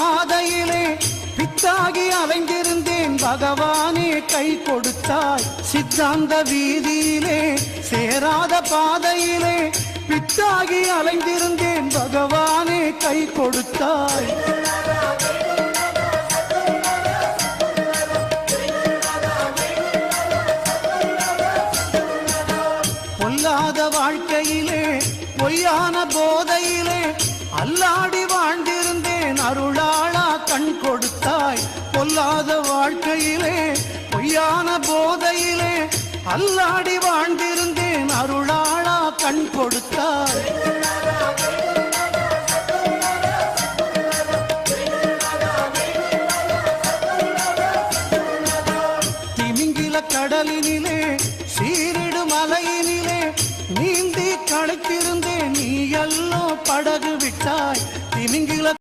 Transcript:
பாதையிலே பித்தாகி அலைந்திருந்தேன், பகவானே கை கொடுத்தாய். சித்தாந்த வீதியிலே சேராத பாதையிலே பித்தாகி அலைந்திருந்தேன், பகவானே கை கொடுத்தாய். பொல்லாத வாழ்க்கையிலே பொய்யான போதையிலே அல்லாடி வாழ்ந்திருந்தேன், அருளாளா கண் கொடுத்தாய். பொல்லாத வாழ்க்கையிலே பொய்யான போதையிலே அல்லாடி வாழ்ந்திருந்தேன், அருளாளா கண் கொடுத்தாய்.